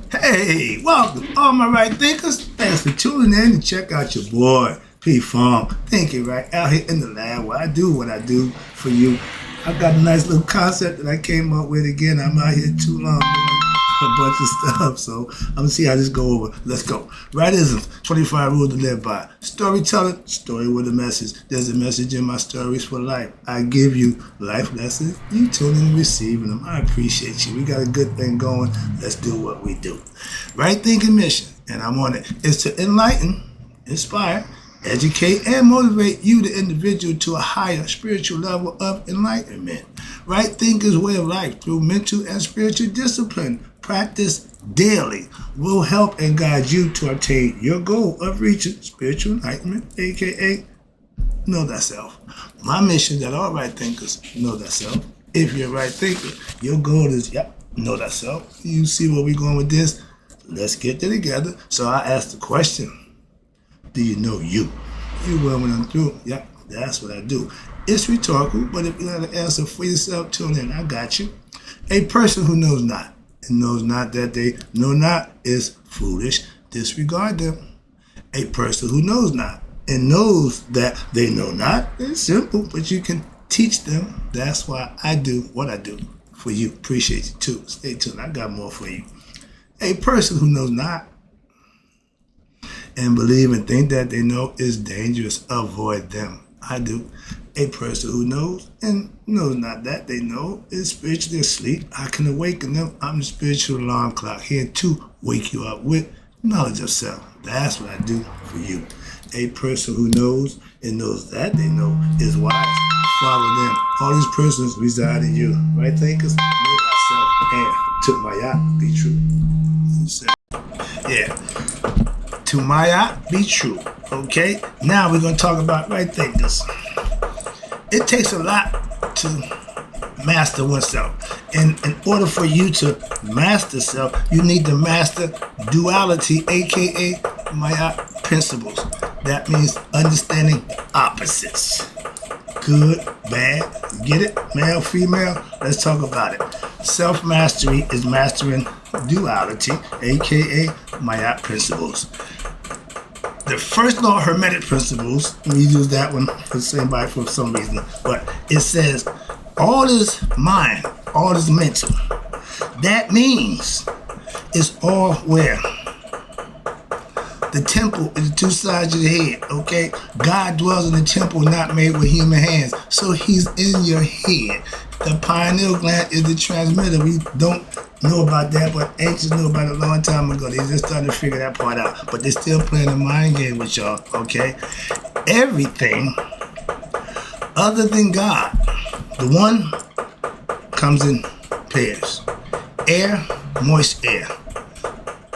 Hey, welcome, all my right thinkers. Thanks for tuning in to check out your boy, P Funk. Thinking right out here in the lab where I do what I do for you. I got a nice little concept that I came up with again. I'm out here too long doing a bunch of stuff, so I'm gonna see how this go over. Let's go. Rightisms, 25 rules to live by. Storytelling, story with a message. There's a message in my stories for life. I give you life lessons. You tune in and receiving them. I appreciate you. We got a good thing going. Let's do what we do. Right thinking mission, and I'm on it, is to enlighten, inspire, educate, and motivate you, the individual, to a higher spiritual level of enlightenment. Right thinking's way of life through mental and spiritual discipline, practice daily, will help and guide you to attain your goal of reaching spiritual enlightenment, aka know thyself. My mission is that all right thinkers know thyself. If you're a right thinker, your goal is, know thyself. You see where we're going with this? Let's get it together. So I asked the question, do you know you? You will when I'm through. Yep, that's what I do. It's rhetorical, but if you have an answer for yourself, tune in. I got you. A person who knows not and knows not that they know not is foolish. Disregard them. A person who knows not and knows that they know not is simple, but you can teach them. That's why I do what I do for you. Appreciate you too. Stay tuned. I got more for you. A person who knows not and believe and think that they know is dangerous. Avoid them. I do. A person who knows and knows not that they know is spiritually asleep. I can awaken them. I'm the spiritual alarm clock here to wake you up with knowledge of self. That's what I do for you. A person who knows and knows that they know is wise. Follow them. All these persons reside in you. Right thinkers, know thyself and to Maat be true. Yeah. To Maat be true. Okay? Now we're going to talk about right thinkers. It takes a lot to master oneself. And in order for you to master self, you need to master duality, aka Maat principles. That means understanding opposites. Good, bad, get it? Male, female? Let's talk about it. Self-mastery is mastering duality, aka Maat principles. The first law of Hermetic principles, we use that one for somebody for some reason, but it says all is mind, all is mental. That means it's all where? The temple is the two sides of the head, okay? God dwells in the temple not made with human hands, so he's in your head. The pineal gland is the transmitter. We don't know about that, but ancients knew about it a long time ago. They just started to figure that part out, but they're still playing a mind game with y'all, okay? Everything other than God, the one comes in pairs. Air, moist air.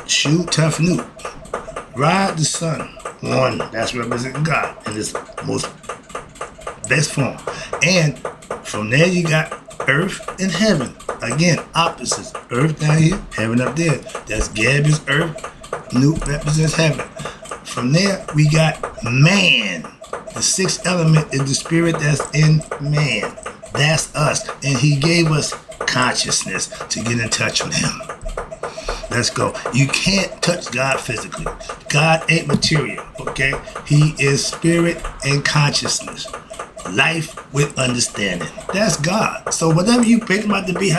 Shu, tough newt. Ride the sun, one, that's representing God in its most best form. And from there you got earth and heaven. Again, opposites. Earth down here, heaven up there. That's Gab is earth, Newt represents heaven. From there we got man. The sixth element is the spirit that's in man. That's us. And he gave us consciousness to get in touch with him. Let's go. You can't touch God physically. God ain't material, okay? He is spirit and consciousness. Life with understanding. That's God. So whatever you pick him out to be,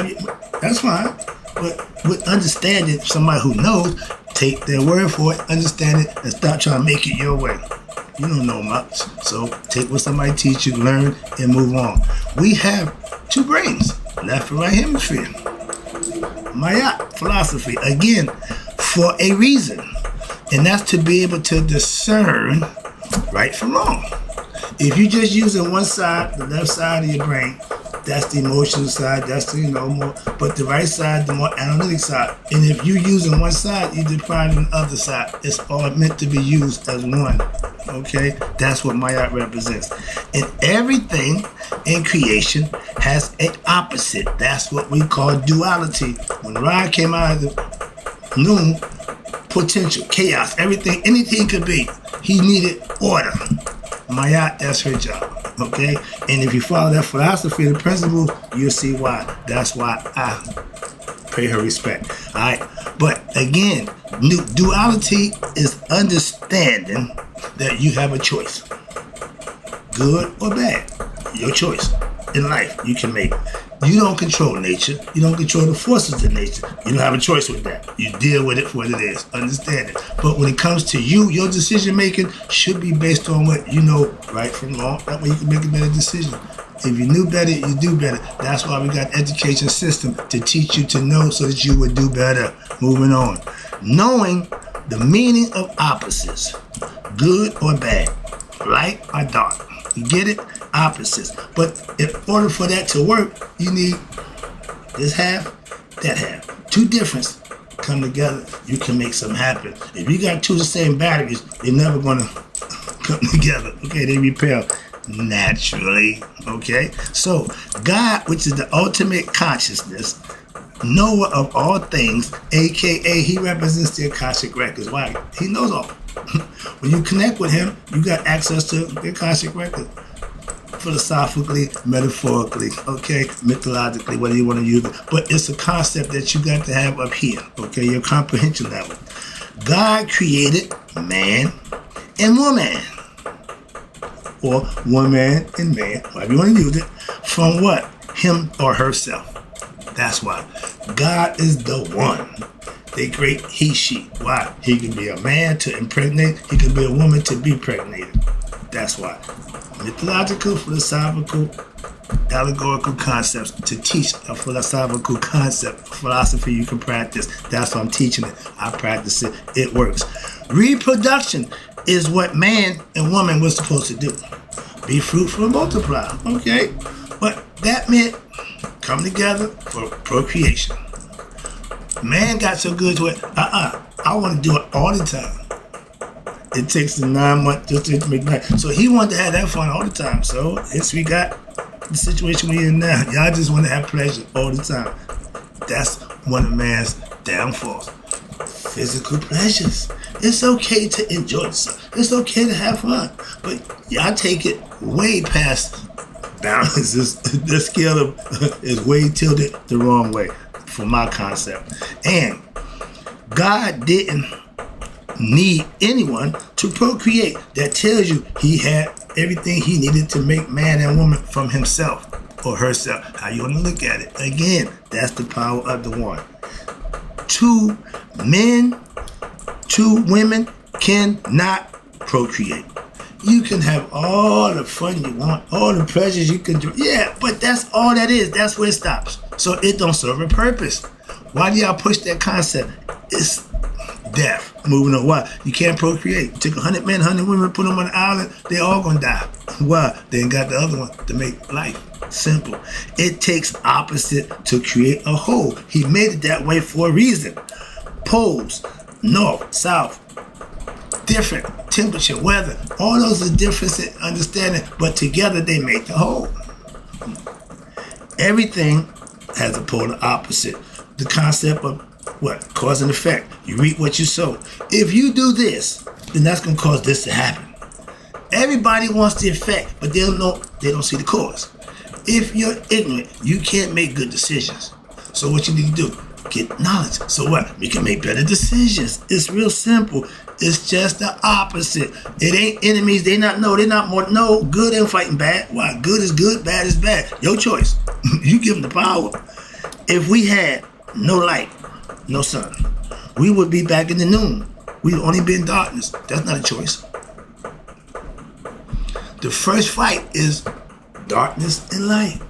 that's fine. But with understanding, somebody who knows, take their word for it, understand it, and stop trying to make it your way. You don't know much. So take what somebody teach you, learn, and move on. We have two brains, left and right hemisphere. Maat philosophy, again, for a reason. And that's to be able to discern right from wrong. If you're just using one side, the left side of your brain, that's the emotional side, that's the, more, but the right side, the more analytic side. And if you're using one side, you're depriving the other side. It's all meant to be used as one, okay? That's what Maat represents. And everything in creation has an opposite. That's what we call duality. When Ra came out of the noon, potential, chaos, everything, anything could be. He needed order. Maat, that's her job. Okay? And if you follow that philosophy, the principles, you'll see why. That's why I pay her respect. Alright? But again, duality is understanding that you have a choice. Good or bad. Your choice in life you can make. You don't control nature. You don't control the forces of nature. You don't have a choice with that. You deal with it for what it is. Understand it. But when it comes to you, your decision making should be based on what you know right from wrong. That way you can make a better decision. If you knew better, you do better. That's why we got education system to teach you to know so that you would do better. Moving on. Knowing the meaning of opposites. Good or bad. Light or dark. You get it? Opposites. But in order for that to work, you need this half, that half. Two differences come together, you can make something happen. If you got two of the same batteries, they're never gonna come together. Okay, they repel naturally. Okay, so God, which is the ultimate consciousness, knower of all things, aka he represents the Akashic records. Why? He knows all. When you connect with him, you got access to the Akashic record. Philosophically, metaphorically, okay, mythologically, whether you want to use it. But it's a concept that you got to have up here, okay, your comprehension level. God created man and woman. Or woman and man, however you want to use it, from what? Him or herself. That's why. God is the one. They great he, she. Why? He can be a man to impregnate. He can be a woman to be pregnated. That's why. Mythological, philosophical, allegorical concepts to teach a philosophical concept, philosophy you can practice. That's why I'm teaching it. I practice it. It works. Reproduction is what man and woman was supposed to do. Be fruitful and multiply. Okay? But that meant come together for procreation. Man got so good to it, I want to do it all the time. It takes the 9 months just to make that. So he wanted to have that fun all the time. So yes, we got the situation we're in now. Y'all just want to have pleasure all the time. That's one of man's downfalls. Physical pleasures. It's okay to enjoy yourself. It's okay to have fun. But y'all take it way past bounds. The scale is way tilted the wrong way for my concept. And God didn't need anyone to procreate. That tells you he had everything he needed to make man and woman from himself or herself. How you want to look at it? Again, that's the power of the one. Two men, two women cannot procreate. You can have all the fun you want, all the pleasures you can do. Yeah, but that's all that is. That's where it stops. So it don't serve a purpose. Why do y'all push that concept? It's death. Moving on. Why? You can't procreate. Take 100 men, 100 women, put them on an island, they all gonna die. Why? They ain't got the other one to make life simple. It takes opposite to create a whole. He made it that way for a reason. Poles, north, south, different temperature, weather, all those are different in understanding, but together they make the whole. Everything has a polar opposite. The concept of what? Cause and effect. You reap what you sow. If you do this, then that's going to cause this to happen. Everybody wants the effect, but they don't see the cause. If you're ignorant, you can't make good decisions. So what you need to do? Get knowledge. So what? We can make better decisions. It's real simple. It's just the opposite. It ain't enemies. They're not more. No, good ain't fighting bad. Why? Good is good, bad is bad. Your choice. You give them the power. If we had no light, no sun, we would be back in the noon. We'd only be in darkness. That's not a choice. The first fight is darkness and light.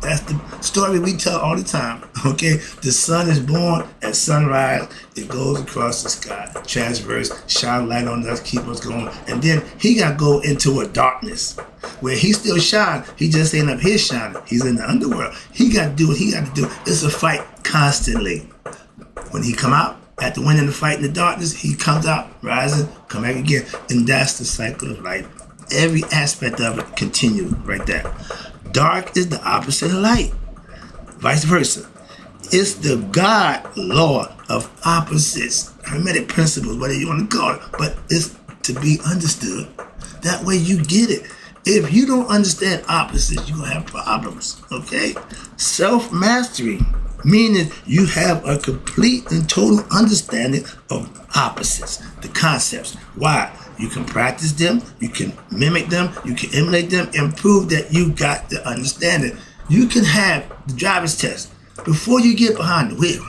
That's the story we tell all the time, okay? The sun is born at sunrise. It goes across the sky, transverse, shine light on us, keep us going. And then he got to go into a darkness where he still shine. He just ain't up here shining. He's in the underworld. He got to do what he got to do. It's a fight constantly. When he come out, after winning the fight in the darkness, he comes out, rising, come back again. And that's the cycle of life. Every aspect of it continues right there. Dark is the opposite of light. Vice versa. It's the God law of opposites. Hermetic principles, whatever you want to call it. But it's to be understood. That way you get it. If you don't understand opposites, you're going to have problems. Okay? Self-mastery meaning you have a complete and total understanding of opposites, the concepts. Why? You can practice them, you can mimic them, you can emulate them, and prove that you got the understanding. You can have the driver's test. Before you get behind the wheel,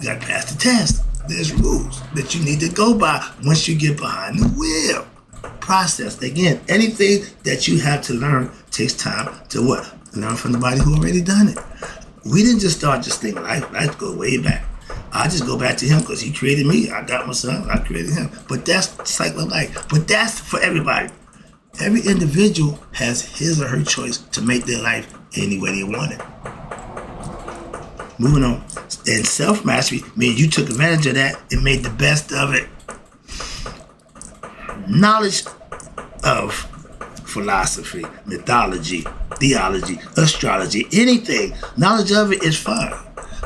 you got to pass the test. There's rules that you need to go by once you get behind the wheel. Process. Again, anything that you have to learn takes time to what? Learn from somebody who already done it. We didn't just start this thing. Life go way back. I just go back to him because he created me. I got my son. I created him. But that's the cycle of life. But that's for everybody. Every individual has his or her choice to make their life any way they want it. Moving on. And self-mastery means you took advantage of that and made the best of it. Knowledge of philosophy, mythology, theology, astrology, anything. Knowledge of it is fine.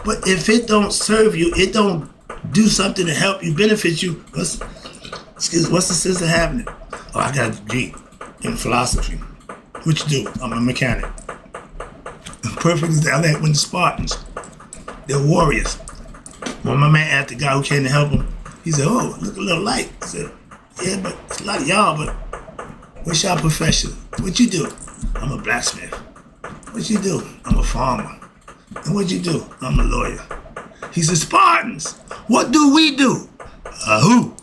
But if it don't serve you, it don't do something to help you, benefit you, what's the sense of having it? Oh, I got a degree in philosophy. What you do? I'm a mechanic. Perfect example, like when the Spartans, they're warriors. When my man asked the guy who came to help him, he said, oh, look a little light. He said, yeah, but it's a lot of y'all, but what's y'all profession? What you do? I'm a blacksmith. What you do? I'm a farmer. And what you do? I'm a lawyer. He said, Spartans, what do we do? Ahoo,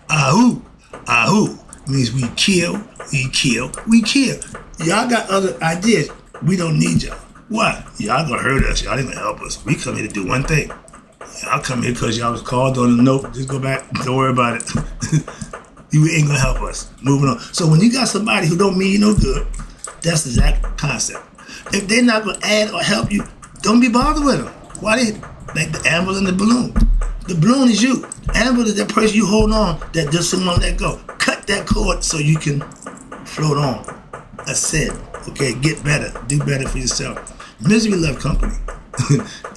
ahoo, ahoo. Means we kill, we kill, we kill. Y'all got other ideas. We don't need y'all. Why? Y'all gonna hurt us. Y'all ain't gonna help us. We come here to do one thing. Y'all come here because y'all was called on the note. Just go back. Don't worry about it. You ain't gonna help us. Moving on. So when you got somebody who don't mean you no good, that's the exact concept. If they're not gonna add or help you, don't be bothered with them. Why they like the anvil and the balloon? The balloon is you. Anvil is that person you hold on that doesn't want to let go. Cut that cord so you can float on. Ascend. Okay, get better. Do better for yourself. Misery love company.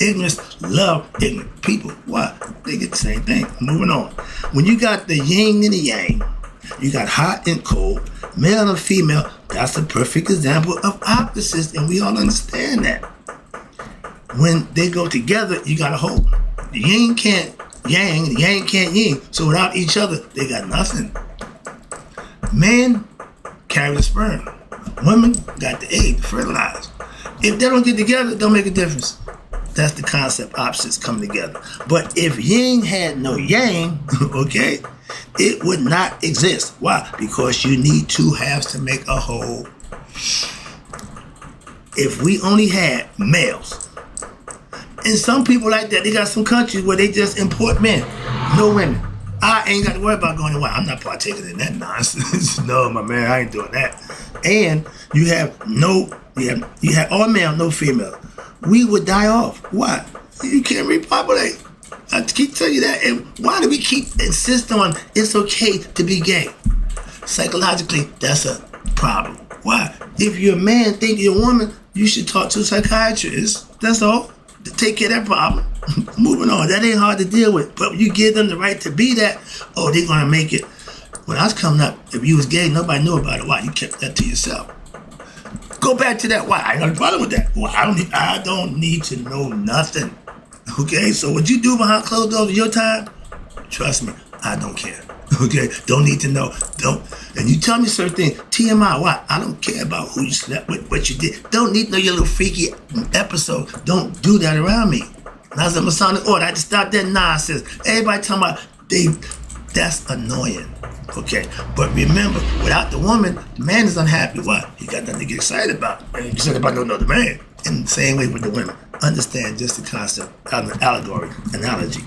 Ignorance love ignorant people. Why? They get the same thing. Moving on. When you got the yin and the yang, you got hot and cold, male and female, that's a perfect example of opposites, and we all understand that. When they go together, you got a hope. The yin can't yang, the yang can't yin. So without each other, they got nothing. Men carry the sperm. Women got the egg to fertilize. If they don't get together, it don't make a difference. That's the concept, opposites coming together. But if yin had no yang, okay, it would not exist. Why? Because you need two halves to make a whole. If we only had males, and some people like that, they got some countries where they just import men, no women. I ain't got to worry about going to war. I'm not partaking in that nonsense. No, my man, I ain't doing that. And you have all male, no female. We would die off. Why? You can't repopulate. I keep telling you that. And why do we keep insisting on it's okay to be gay? Psychologically, that's a problem. Why? If you're a man thinking you're a woman, you should talk to a psychiatrist. That's all. To take care of that problem. Moving on. That ain't hard to deal with. But you give them the right to be that, oh, they're going to make it. When I was coming up, if you was gay, nobody knew about it. Why? You kept that to yourself. Go back to that. Why? I ain't got a problem with that. Well, I don't need to know nothing. Okay? So what you do behind closed doors in your time, trust me, I don't care. Okay? Don't need to know. Don't. And you tell me certain things. TMI, why? I don't care about who you slept with, what you did. Don't need to know your little freaky episode. Don't do that around me. Now, as a Masonic order, I had to stop that nonsense. Everybody talking about that's annoying. Okay, but remember, without the woman, the man is unhappy. Why? He got nothing to get excited about. And he's excited about no other man. And the same way with the women. Understand just the concept, allegory, analogy.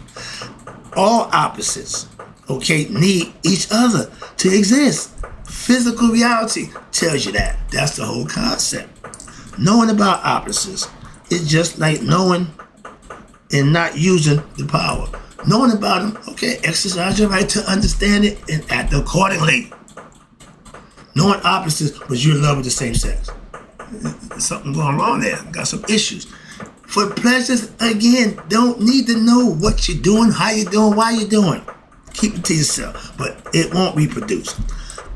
All opposites, okay, need each other to exist. Physical reality tells you that. That's the whole concept. Knowing about opposites is just like knowing and not using the power. Knowing about them, okay, exercise your right to understand it and act accordingly. Knowing opposites, but you're in love with the same sex. There's something going wrong there. Got some issues. For pleasures, again, don't need to know what you're doing, how you're doing, why you're doing. Keep it to yourself, but it won't reproduce.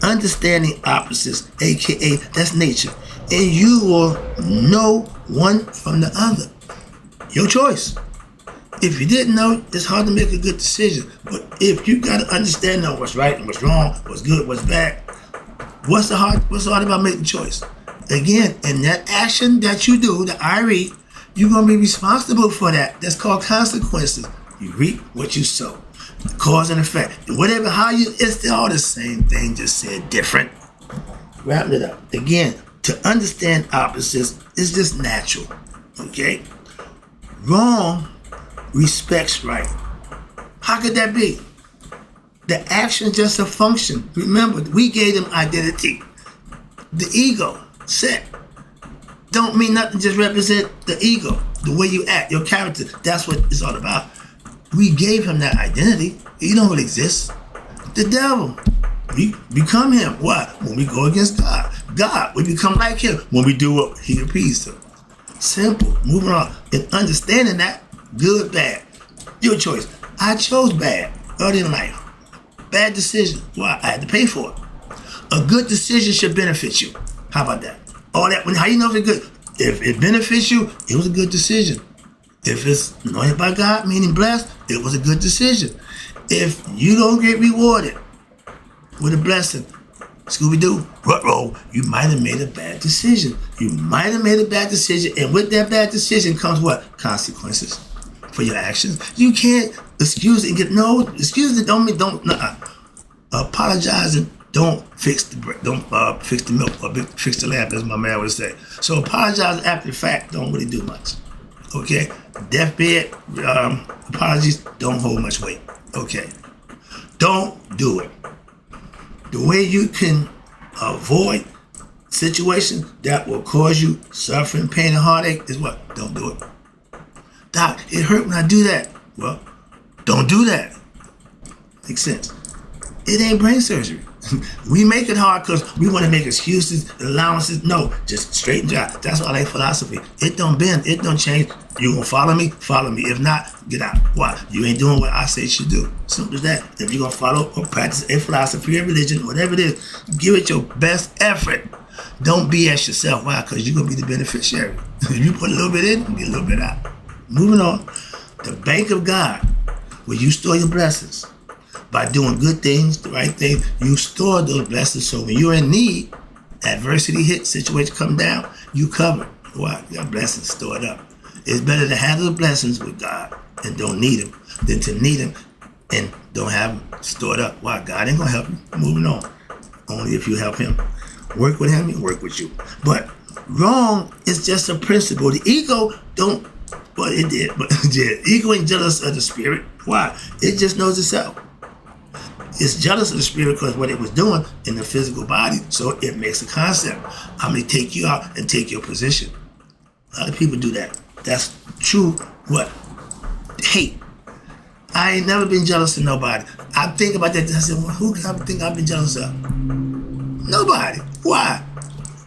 Understanding opposites, aka that's nature, and you will know one from the other. Your choice. If you didn't know, it's hard to make a good decision. But if you got to understand now what's right and what's wrong, what's good, what's bad, what's hard about making a choice? Again, in that action that you do, the I reap, you're going to be responsible for that. That's called consequences. You reap what you sow. Cause and effect. Whatever, it's all the same thing, just said different. Wrapping it up. Again, to understand opposites is just natural. Okay? Wrong respects right. How could that be? The action is just a function. Remember, we gave them identity. The ego, set, don't mean nothing, just represent the ego, the way you act, your character. That's what it's all about. We gave him that identity. He don't really exist. The devil, we become him. Why? When we go against God. God, we become like him when we do what he appeased to. Simple. Moving on. And understanding that, good, bad. Your choice. I chose bad early in life. Bad decision. Why? I had to pay for it. A good decision should benefit you. How about that? All that. How you know if it's good? If it benefits you, it was a good decision. If it's anointed by God, meaning blessed, it was a good decision. If you don't get rewarded with a blessing, Scooby-Doo, ruh-roh, you might have made a bad decision. You might have made a bad decision, and with that bad decision comes what? Consequences for your actions. You can't excuse it and get, no, excuse it, don't, apologizing, don't fix the milk, or fix the lamp, as my man would say. So apologize after the fact don't really do much. Okay? Deathbed apologies don't hold much weight. Okay? Don't do it. The way you can avoid situations that will cause you suffering, pain, and heartache is what? Don't do it. Doc, it hurt when I do that. Well, don't do that. Makes sense. It ain't brain surgery. We make it hard because we want to make excuses, allowances. No, just straight and dry. That's why I like philosophy. It don't bend. It don't change. You gonna follow me? Follow me. If not, get out. Why? You ain't doing what I say you should do. Simple as that. If you're gonna follow or practice a philosophy, a religion, whatever it is, give it your best effort. Don't BS yourself. Why? Because you're gonna be the beneficiary. If you put a little bit in, you get a little bit out. Moving on. The bank of God, where you store your blessings. By doing good things, the right thing, you store those blessings. So when you're in need, adversity hits, situation come down, you cover. Why? You got blessings stored up. It's better to have those blessings with God and don't need them than to need them and don't have them stored up. Why? God ain't gonna help you. Moving on. Only if you help him. Work with him, he'll work with you. But wrong is just a principle. The ego don't, well, it did, but yeah, ego ain't jealous of the spirit. Why? It just knows itself. It's jealous of the spirit because what it was doing in the physical body, so it makes a concept. I'm going to take you out and take your position. A lot of people do that. That's true, what? Hate. I ain't never been jealous of nobody. I think about that. I said, well, who can I think I've been jealous of? Nobody. Why?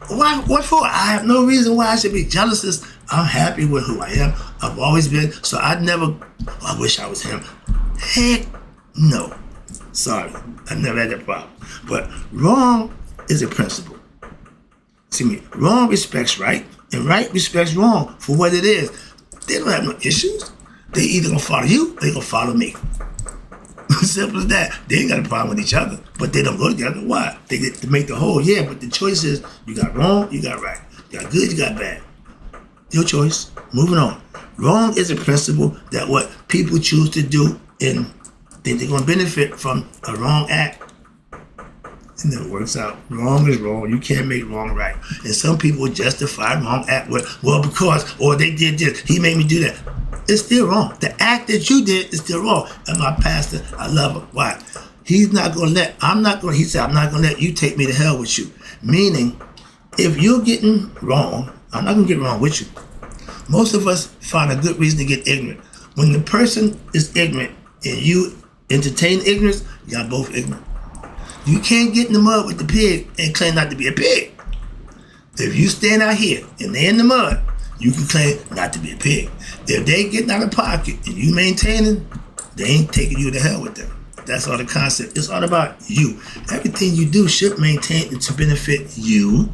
Why? What for? I have no reason why I should be jealous. I'm happy with who I am. I've always been. So I wish I was him. Heck no. Sorry, I never had that problem. But wrong is a principle. See me, wrong respects right, and right respects wrong for what it is. They don't have no issues. They either gonna follow you or they gonna follow me. Simple as that. They ain't got a problem with each other, but they don't go together. Why? They get to make the whole, yeah, but the choice is you got wrong, you got right. You got good, you got bad. Your choice. Moving on. Wrong is a principle that what people choose to do and think they're going to benefit from a wrong act. And then it works out. Wrong is wrong. You can't make wrong right. And some people justify wrong act with, well, because, or they did this. He made me do that. It's still wrong. The act that you did is still wrong. And my pastor, I love him. Why? He's not going to let, he said, I'm not going to let you take me to hell with you. Meaning, if you're getting wrong, I'm not going to get wrong with you. Most of us find a good reason to get ignorant. When the person is ignorant and you entertain ignorance, y'all both ignorant. You can't get in the mud with the pig and claim not to be a pig. If you stand out here and they're in the mud, you can claim not to be a pig. If they getting out of pocket and you maintaining, they ain't taking you to hell with them. That's all the concept. It's all about you. Everything you do should maintain to benefit you.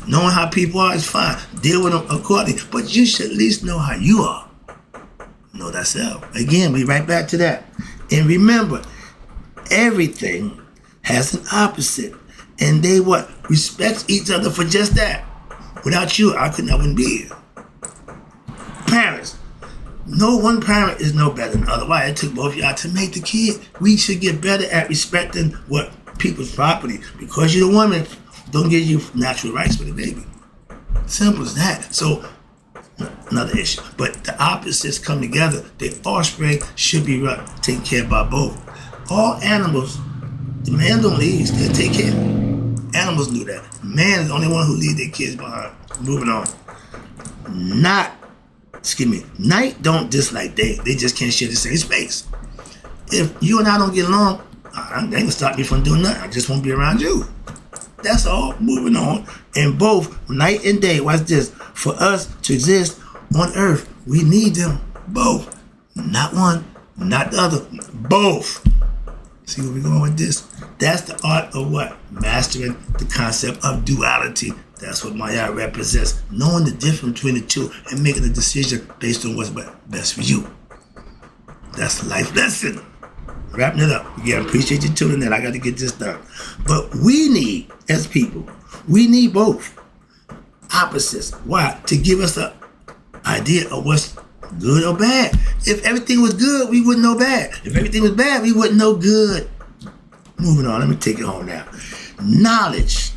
Knowing how people are is fine. Deal with them accordingly. But you should at least know how you are. Know thyself. Again, we right back to that. And remember, everything has an opposite. And they what? Respect each other for just that. Without you, I wouldn't be here. Parents. No one parent is no better than the other. Why? It took both of y'all to make the kid. We should get better at respecting what people's property. Because you're the woman, don't give you natural rights for the baby. Simple as that. So, another issue. But the opposites come together. The offspring should be taken care of by both. All animals, the man don't leave, they'll take care. Animals do that. Man is the only one who leaves their kids behind. Moving on. Night don't dislike day. They just can't share the same space. If you and I don't get along, they ain't gonna stop me from doing nothing. I just won't be around you. That's all. Moving on. And both night and day, watch this. For us to exist on earth, we need them both. Not one, not the other. Both. See where we're going with this? That's the art of what? Mastering the concept of duality. That's what Maat represents. Knowing the difference between the two and making a decision based on what's best for you. That's a life lesson. Wrapping it up. Again, appreciate you tuning in. I got to get this done. But we need, as people, we need both opposites. Why? To give us an idea of what's good or bad. If everything was good, we wouldn't know bad. If everything was bad, we wouldn't know good. Moving on, let me take it home now. Knowledge.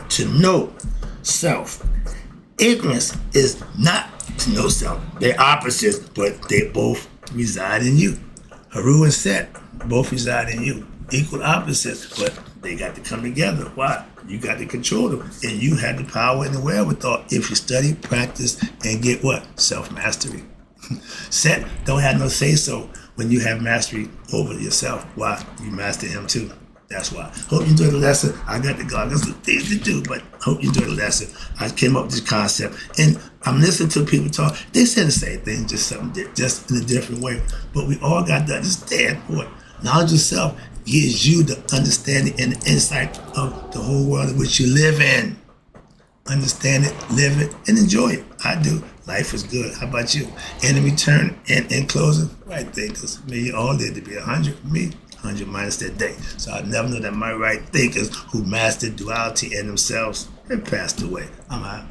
To know self. Ignorance is not to know self. They're opposites, but they both reside in you. Haru and Set both reside in you. Equal opposites, but they got to come together. Why? You got to control them. And you have the power and the wherewithal if you study, practice, and get what? Self-mastery. Set don't have no say-so when you have mastery over yourself. Why? You master him too. That's why. Hope you enjoyed the lesson. I got to go. I got some things to do, but hope you enjoyed the lesson. I came up with this concept, and I'm listening to people talk. They say the same thing, just in a different way. But we all got to understand what knowledge of self gives you the understanding and the insight of the whole world in which you live in. Understand it, live it, and enjoy it. I do. Life is good. How about you? And in return, and in closing, right thinkers, may you all live to be 100. Me, 100 minus that day. So I never know that my right thinkers who mastered duality in themselves have passed away. I'm out.